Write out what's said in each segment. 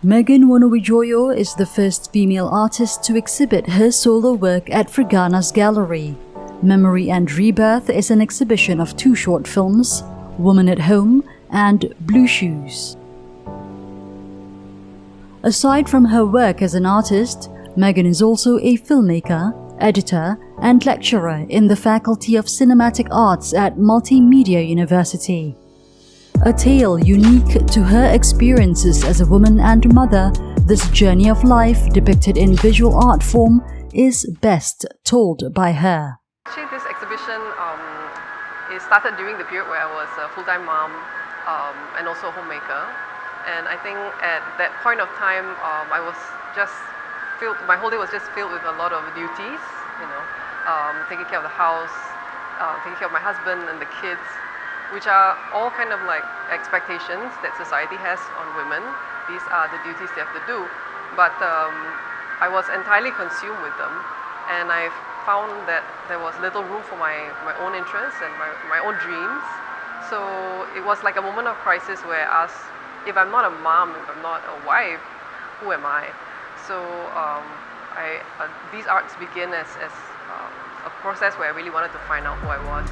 Megan Wonowidjoyo is the first female artist to exhibit her solo work at Fergana's gallery. Memory and Rebirth is an exhibition of 2 short films, Woman at Home and Blue Shoes. Aside from her work as an artist, Megan is also a filmmaker, editor, and lecturer in the Faculty of Cinematic Arts at Multimedia University. A tale unique to her experiences as a woman and mother, this journey of life depicted in visual art form is best told by her. Actually, this exhibition it started during the period where I was a full-time mom and also a homemaker. And I think at that point of time, I was just filled. My whole day was just filled with a lot of duties. Taking care of the house, taking care of my husband and the kids, which are all kind of like expectations that society has on women. These are the duties they have to do. But I was entirely consumed with them, and I found that there was little room for my own interests and my own dreams. So it was like a moment of crisis where I asked, if I'm not a mom, if I'm not a wife, who am I? So these arts began as a process where I really wanted to find out who I was.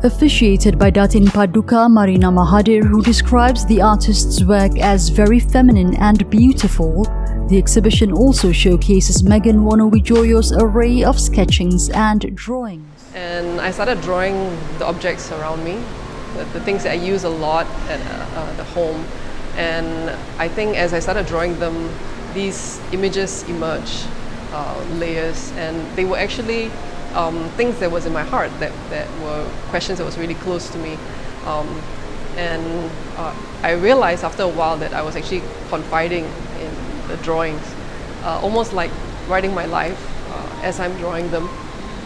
Officiated by Datin Paduka Marina Mahathir, who describes the artist's work as very feminine and beautiful, the exhibition also showcases Megan Wonowidjoyo's array of sketchings and drawings. And I started drawing the objects around me, the things that I use a lot at the home. And I think as I started drawing them, these images emerged, layers, and they were actually things that was in my heart, that were questions that was really close to me. And I realized after a while that I was actually confiding in the drawings, almost like writing my life as I'm drawing them.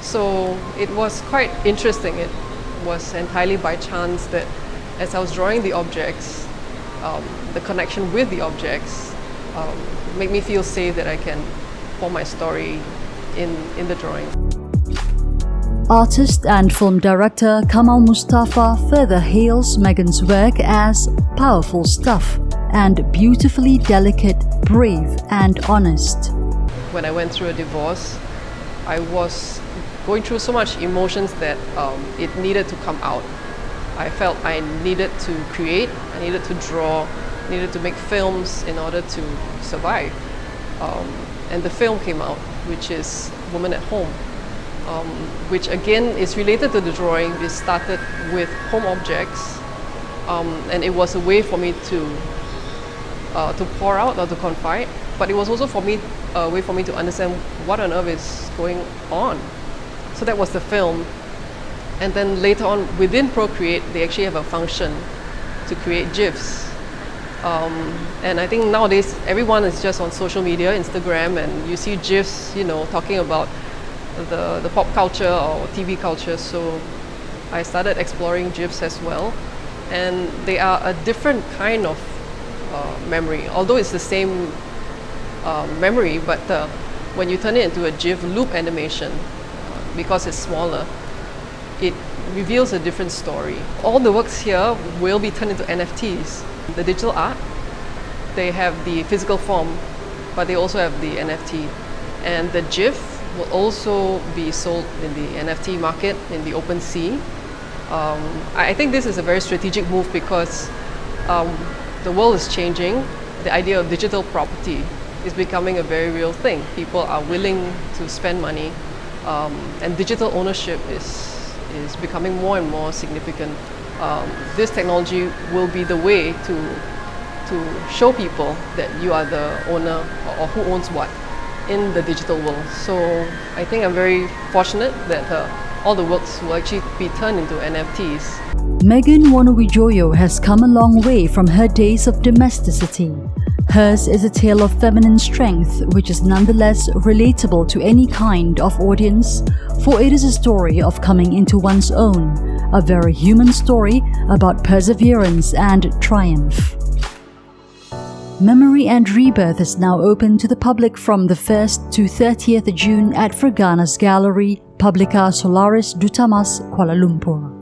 So it was quite interesting. It was entirely by chance that as I was drawing the objects, the connection with the objects made me feel safe that I can form my story in the drawing. Artist and film director Kamal Mustafa further hails Megan's work as powerful stuff and beautifully delicate, brave and honest. When I went through a divorce, I was going through so much emotions that it needed to come out. I felt I needed to create, I needed to draw, needed to make films in order to survive. And the film came out, which is Woman at Home. Which again is related to the drawing. We started with home objects, and it was a way for me to pour out or to confide, but it was also a way for me to understand what on earth is going on. So that was the film. And then later on within Procreate, they actually have a function to create GIFs. And I think nowadays everyone is just on social media, Instagram, and you see GIFs, talking about the pop culture or TV culture. So I started exploring GIFs as well, and they are a different kind of memory, although it's the same memory, but when you turn it into a GIF loop animation, because it's smaller, it reveals a different story. All the works here will be turned into NFTs. The digital art, they have the physical form, but they also have the NFT, and the GIF will also be sold in the NFT market in the open sea. I think this is a very strategic move because the world is changing. The idea of digital property is becoming a very real thing. People are willing to spend money, and digital ownership is becoming more and more significant. This technology will be the way to show people that you are the owner or who owns what in the digital world. So I think I'm very fortunate that all the works will actually be turned into NFTs. Megan Wonowidjoyo has come a long way from her days of domesticity. Hers is a tale of feminine strength, which is nonetheless relatable to any kind of audience, for it is a story of coming into one's own, a very human story about perseverance and triumph. Memory and Rebirth is now open to the public from the 1st to 30th June at Fergana's gallery, Publica Solaris Dutamas, Kuala Lumpur.